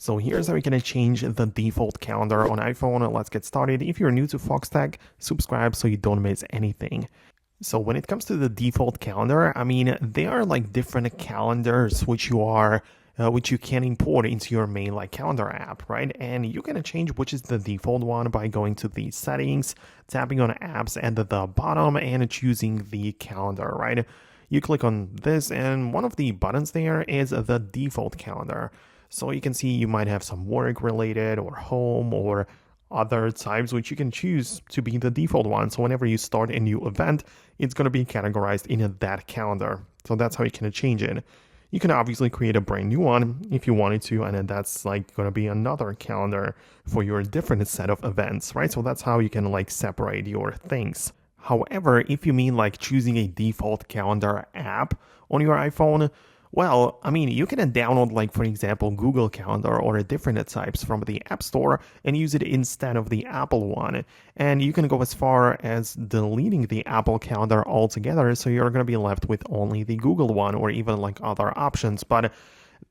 So here's how you can change the default calendar on iPhone. Let's get started. If you're new to Foxtecc, subscribe so you don't miss anything. So when it comes to the default calendar, I mean, there are like different calendars which you can import into your main like calendar app, right? And you can change which is the default one by going to the settings, tapping on apps at the bottom and choosing the calendar, right? You click on this and one of the buttons there is the default calendar. So you can see you might have some work related or home or other types which you can choose to be the default one. So whenever you start a new event, it's going to be categorized in that calendar. So that's how you can change it. You can obviously create a brand new one if you wanted to, and then that's like going to be another calendar for your different set of events, right? So that's how you can like separate your things. However, if you mean like choosing a default calendar app on your iPhone, well, I mean, you can download like, for example, Google Calendar or different types from the App Store and use it instead of the Apple one. And you can go as far as deleting the Apple Calendar altogether, so you're going to be left with only the Google one or even like other options. But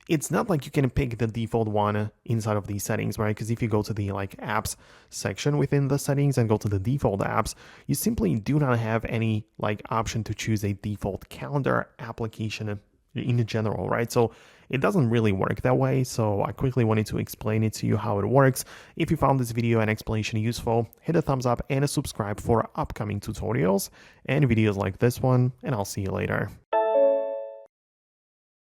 it's not like you can pick the default one inside of these settings, right? Because if you go to the like apps section within the settings and go to the default apps, you simply do not have any like option to choose a default calendar application in general, right? So it doesn't really work that way. So I quickly wanted to explain it to you how it works. If you found this video and explanation useful, hit a thumbs up and subscribe for upcoming tutorials and videos like this one, and I'll see you later.